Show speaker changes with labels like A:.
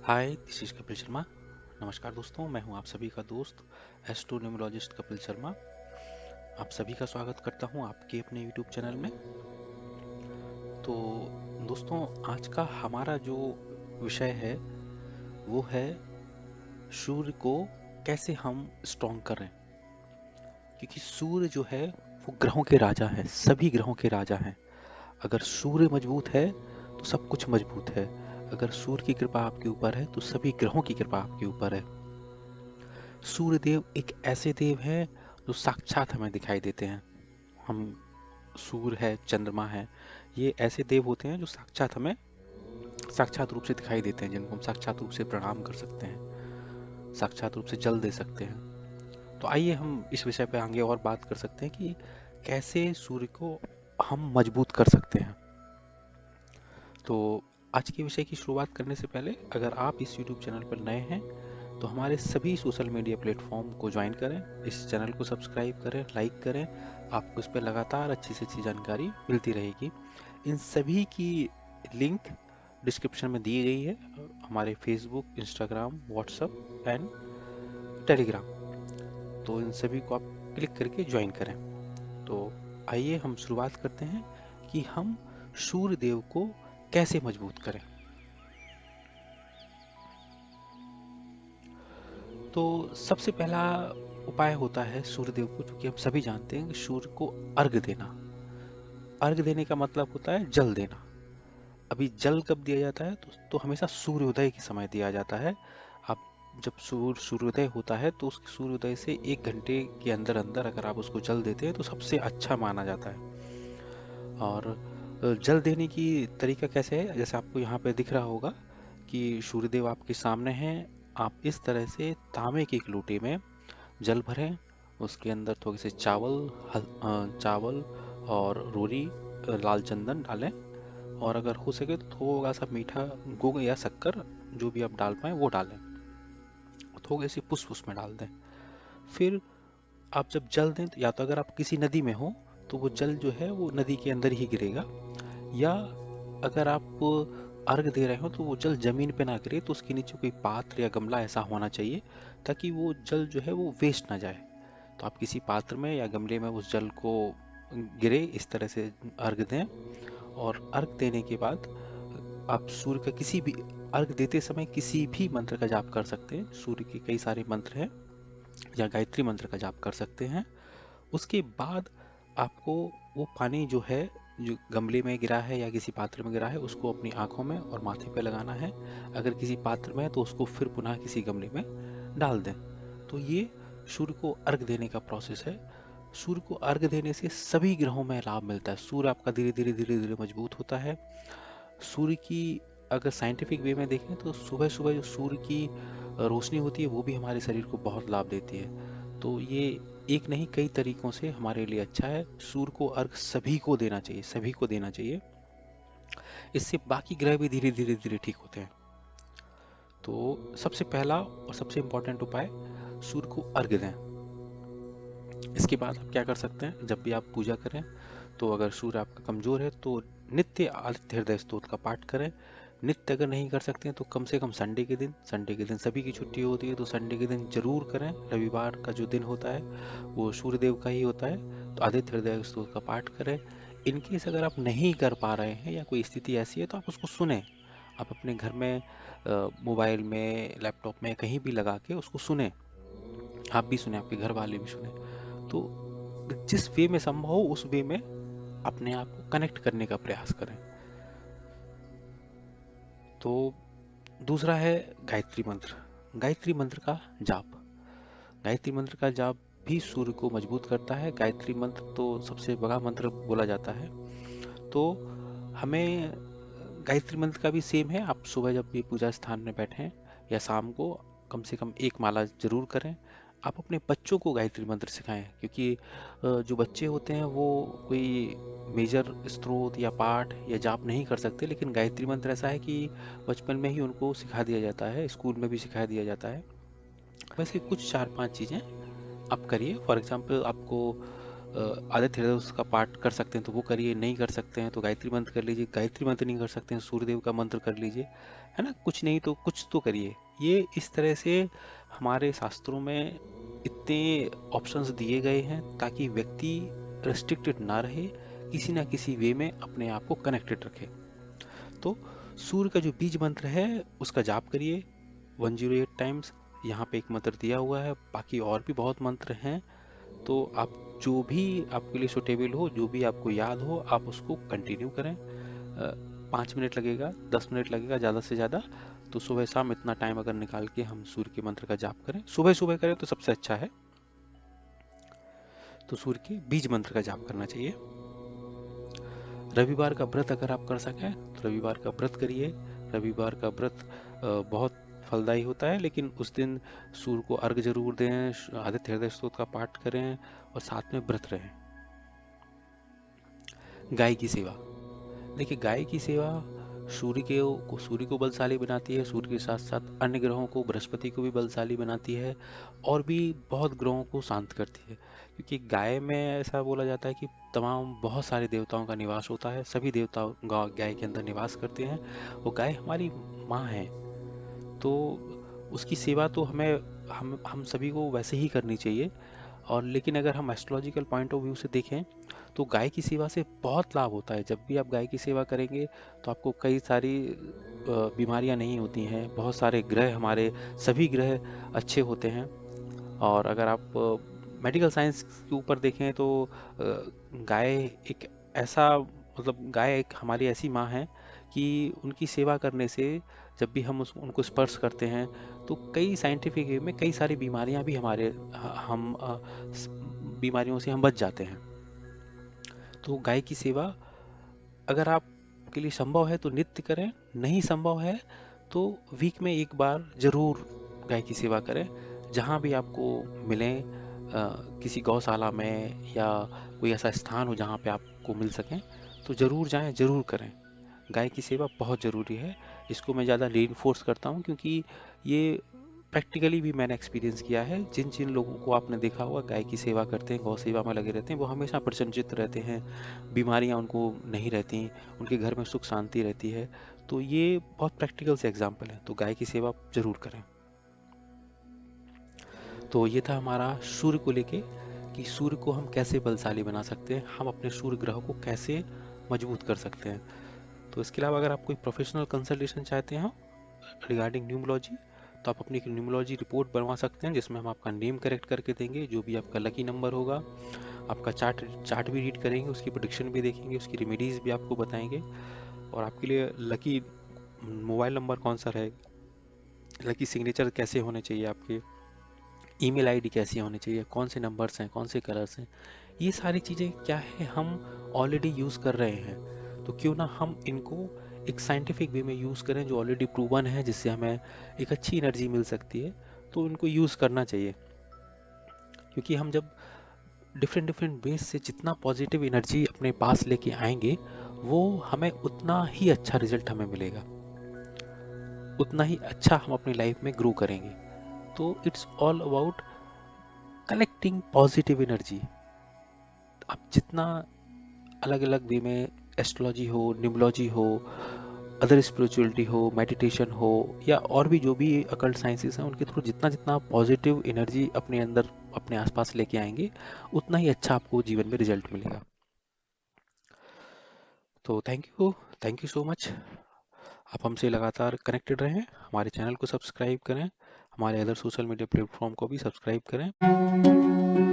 A: Hi, this is Kapil Sharma. नमस्कार दोस्तों, मैं हूं आप सभी का दोस्त एस्ट्रोन्यूमरोलॉजिस्ट कपिल शर्मा। आप सभी का स्वागत करता हूं आपके अपने यूट्यूब चैनल में। तो दोस्तों, आज का हमारा जो विषय है वो है सूर्य को कैसे हम स्ट्रॉन्ग करें। क्योंकि सूर्य जो है वो ग्रहों के राजा है, सभी ग्रहों के राजा हैं। अगर सूर्य मजबूत है तो सब कुछ मजबूत है। अगर सूर्य की कृपा आपके ऊपर है तो सभी ग्रहों की कृपा आपके ऊपर है। सूर्य देव एक ऐसे देव हैं जो साक्षात हमें दिखाई देते हैं। हम सूर्य है, चंद्रमा है, ये ऐसे देव होते हैं जो साक्षात हमें साक्षात रूप से दिखाई देते हैं, जिनको हम साक्षात रूप से प्रणाम कर सकते हैं, साक्षात रूप से जल दे सकते हैं। तो आइए हम इस विषय पे आगे और बात कर सकते हैं कि कैसे सूर्य को हम मजबूत कर सकते हैं। तो आज के विषय की शुरुआत करने से पहले अगर आप इस YouTube चैनल पर नए हैं तो हमारे सभी सोशल मीडिया प्लेटफॉर्म को ज्वाइन करें, इस चैनल को सब्सक्राइब करें, लाइक करें। आपको इस पर लगातार अच्छी से अच्छी जानकारी मिलती रहेगी। इन सभी की लिंक डिस्क्रिप्शन में दी गई है, हमारे Facebook, Instagram, WhatsApp and Telegram. तो इन सभी को आप क्लिक करके ज्वाइन करें। तो आइए हम शुरुआत करते हैं कि हम सूर्य देव को कैसे मजबूत करें। तो सबसे पहला उपाय होता है सूर्यदेव को, जो कि हम सभी जानते हैं, कि सूर्य को अर्घ देना। अर्घ देने का मतलब होता है जल देना। अभी जल कब दिया जाता है तो हमेशा सूर्योदय के समय दिया जाता है। आप जब सूर्योदय होता है तो उस सूर्योदय से 1 घंटे के अंदर अंदर अगर आप उसको जल देते हैं तो सबसे अच्छा माना जाता है। और जल देने की तरीका कैसे है, जैसे आपको यहाँ पे दिख रहा होगा कि सूर्यदेव आपके सामने हैं। आप इस तरह से तांबे के एक लोटे में जल भरें, उसके अंदर थोड़े से चावल और रोरी, लाल चंदन डालें, और अगर हो सके तो थोड़ा सा मीठा गुड़ या शक्कर, जो भी आप डाल पाए वो डालें, थोड़े से पुष्प उसमें डाल दें। फिर आप जब जल दें तो या तो अगर आप किसी नदी में हो तो वो जल जो है वो नदी के अंदर ही गिरेगा, या अगर आप अर्घ दे रहे हो तो वो जल जमीन पे ना गिरे, तो उसके नीचे कोई पात्र या गमला ऐसा होना चाहिए ताकि वो जल जो है वो वेस्ट ना जाए। तो आप किसी पात्र में या गमले में उस जल को गिरे इस तरह से अर्घ दें। और अर्घ देने के बाद आप सूर्य का किसी भी अर्घ देते समय किसी भी मंत्र का जाप कर सकते हैं। सूर्य के कई सारे मंत्र हैं, या गायत्री मंत्र का जाप कर सकते हैं। उसके बाद आपको वो पानी जो है, जो गमले में गिरा है या किसी पात्र में गिरा है, उसको अपनी आंखों में और माथे पे लगाना है। अगर किसी पात्र में है तो उसको फिर पुनः किसी गमले में डाल दें। तो ये सूर्य को अर्घ देने का प्रोसेस है। सूर्य को अर्घ देने से सभी ग्रहों में लाभ मिलता है। सूर्य आपका धीरे धीरे धीरे धीरे मजबूत होता है। सूर्य की अगर साइंटिफिक वे में देखें तो सुबह सुबह जो सूर्य की रोशनी होती है वो भी हमारे शरीर को बहुत लाभ देती है। तो ये एक नहीं कई तरीकों से हमारे लिए अच्छा है। सूर्य को अर्घ सभी को देना चाहिए, सभी को देना चाहिए। इससे बाकी ग्रह भी धीरे धीरे धीरे ठीक होते हैं। तो सबसे पहला और सबसे इम्पोर्टेंट उपाय, सूर्य को अर्घ दें। इसके बाद आप क्या कर सकते हैं, जब भी आप पूजा करें तो अगर सूर्य आपका कमजोर है तो नित्य आदित्य हृदय स्तोत्र का पाठ करें। नित्य अगर नहीं कर सकते हैं तो कम से कम संडे के दिन सभी की छुट्टी होती है तो संडे के दिन जरूर करें। रविवार का जो दिन होता है वो सूर्यदेव का ही होता है, तो आदित्य हृदय स्तोत्र का पाठ करें। इनकेस अगर आप नहीं कर पा रहे हैं या कोई स्थिति ऐसी है तो आप उसको सुने। आप अपने घर में मोबाइल में, लैपटॉप में, कहीं भी लगा के उसको सुने। आप भी सुने, आपके घर वाले भी सुने। तो जिस वे में संभव हो उस वे में अपने आप को कनेक्ट करने का प्रयास करें। तो दूसरा है गायत्री मंत्र। गायत्री मंत्र का जाप। गायत्री मंत्र का जाप भी सूर्य को मजबूत करता है। गायत्री मंत्र तो सबसे बड़ा मंत्र बोला जाता है। तो हमें गायत्री मंत्र का भी सेम है। आप सुबह जब भी पूजा स्थान में बैठें या शाम को कम से कम एक माला जरूर करें। आप अपने बच्चों को गायत्री मंत्र सिखाएं, क्योंकि जो बच्चे होते हैं वो कोई मेजर स्त्रोत या पाठ या जाप नहीं कर सकते, लेकिन गायत्री मंत्र ऐसा है कि बचपन में ही उनको सिखा दिया जाता है, स्कूल में भी सिखा दिया जाता है। वैसे कुछ 4-5 चीज़ें आप करिए। फॉर एग्जाम्पल, आपको आदित्य हृदय उसका पाठ कर सकते हैं तो वो करिए, नहीं कर सकते हैं तो गायत्री मंत्र कर लीजिए, गायत्री मंत्र नहीं कर सकते हैं सूर्यदेव का मंत्र कर लीजिए, है ना, कुछ नहीं तो कुछ तो करिए। ये इस तरह से हमारे शास्त्रों में इतने ऑप्शंस दिए गए हैं ताकि व्यक्ति रेस्ट्रिक्टेड ना रहे, किसी ना किसी वे में अपने आप को कनेक्टेड रखे। तो सूर्य का जो बीज मंत्र है उसका जाप करिए 108 टाइम्स। यहाँ पे एक मंत्र दिया हुआ है, बाकी और भी बहुत मंत्र हैं, तो आप जो भी आपके लिए सुटेबल हो, जो भी आपको याद हो, आप उसको कंटिन्यू करें। 5 मिनट लगेगा, 10 मिनट लगेगा ज़्यादा से ज़्यादा, तो सुबह शाम इतना टाइम अगर निकाल के हम सूर्य के मंत्र का जाप करें, सुबह सुबह करें तो सबसे अच्छा है। तो सूर्य के बीज मंत्र का जाप करना चाहिए। रविवार का व्रत अगर आप कर सकें तो रविवार का व्रत करिए। रविवार का व्रत बहुत फलदायी होता है, लेकिन उस दिन सूर्य को अर्घ जरूर दें, आदित्य हृदय स्तोत्र का पाठ करें और साथ में व्रत रहें। गाय की सेवा, देखिए गाय की सेवा सूर्य को बलशाली बनाती है, सूर्य के साथ साथ अन्य ग्रहों को, बृहस्पति को भी बलशाली बनाती है और भी बहुत ग्रहों को शांत करती है, क्योंकि गाय में ऐसा बोला जाता है कि तमाम बहुत सारे देवताओं का निवास होता है, सभी देवता गाय के अंदर निवास करते हैं। वो गाय हमारी माँ है, तो उसकी सेवा तो हम सभी को वैसे ही करनी चाहिए। और लेकिन अगर हम एस्ट्रोलॉजिकल पॉइंट ऑफ व्यू से देखें तो गाय की सेवा से बहुत लाभ होता है। जब भी आप गाय की सेवा करेंगे तो आपको कई सारी बीमारियां नहीं होती हैं, बहुत सारे ग्रह, हमारे सभी ग्रह अच्छे होते हैं। और अगर आप मेडिकल साइंस के ऊपर देखें तो गाय एक ऐसा, मतलब गाय एक हमारी ऐसी माँ है कि उनकी सेवा करने से जब भी हम उनको स्पर्श करते हैं तो कई साइंटिफिक वे में कई सारी बीमारियां भी हम बीमारियों से हम बच जाते हैं। तो गाय की सेवा अगर आपके लिए संभव है तो नित्य करें, नहीं संभव है तो वीक में एक बार जरूर गाय की सेवा करें। जहाँ भी आपको मिले, किसी गौशाला में या कोई ऐसा स्थान हो जहाँ पे आपको मिल सकें तो जरूर जाएं, जरूर करें। गाय की सेवा बहुत ज़रूरी है। इसको मैं ज़्यादा रीइंफोर्स करता हूँ क्योंकि ये प्रैक्टिकली भी मैंने एक्सपीरियंस किया है। जिन जिन लोगों को आपने देखा होगा गाय की सेवा करते हैं, गौ सेवा में लगे रहते हैं, वो हमेशा प्रसन्नचित्त रहते हैं, बीमारियां उनको नहीं रहती, उनके घर में सुख शांति रहती है। तो ये बहुत प्रैक्टिकल से एग्जाम्पल है, तो गाय की सेवा जरूर करें। तो ये था हमारा सूर्य को लेके कि सूर्य को हम कैसे बलशाली बना सकते हैं, हम अपने सूर्य ग्रह को कैसे मजबूत कर सकते हैं। तो इसके अलावा अगर आप कोई प्रोफेशनल कंसल्टेशन चाहते हैं रिगार्डिंग न्यूमरोलॉजी, तो आप अपनी एक न्यूमरोलॉजी रिपोर्ट बनवा सकते हैं, जिसमें हम आपका नेम करेक्ट करके देंगे, जो भी आपका लकी नंबर होगा, आपका चार्ट भी रीड करेंगे, उसकी प्रेडिक्शन भी देखेंगे, उसकी रेमेडीज भी आपको बताएंगे, और आपके लिए लकी मोबाइल नंबर कौन सा रहेगा, लकी सिग्नेचर कैसे होने चाहिए आपके, ईमेल आईडी कैसी होनी चाहिए, कौन से नंबर्स हैं, कौन से कलर्स हैं, ये सारी चीज़ें क्या है हम ऑलरेडी यूज़ कर रहे हैं। तो क्यों ना हम इनको एक साइंटिफिक वे में यूज़ करें जो ऑलरेडी प्रूवन है, जिससे हमें एक अच्छी एनर्जी मिल सकती है। तो इनको यूज़ करना चाहिए, क्योंकि हम जब डिफरेंट डिफरेंट वेज से जितना पॉजिटिव एनर्जी अपने पास लेके आएंगे, वो हमें उतना ही अच्छा रिजल्ट हमें मिलेगा, उतना ही अच्छा हम अपनी लाइफ में ग्रो करेंगे। तो it's all about collecting positive energy. आप जितना अलग अलग वे में एस्ट्रोलॉजी हो, न्यूमरोलॉजी हो, अदर स्पिरिचुअलिटी हो, मेडिटेशन हो, या और भी जो भी अकल्ट साइंसेस हैं, उनके थ्रू जितना जितना पॉजिटिव एनर्जी अपने अंदर अपने आसपास लेके आएंगे, उतना ही अच्छा आपको जीवन में रिजल्ट मिलेगा। तो थैंक यू सो मच। आप हमसे लगातार कनेक्टेड रहें, हमारे चैनल को सब्सक्राइब करें, हमारे अदर सोशल मीडिया प्लेटफॉर्म को भी सब्सक्राइब करें।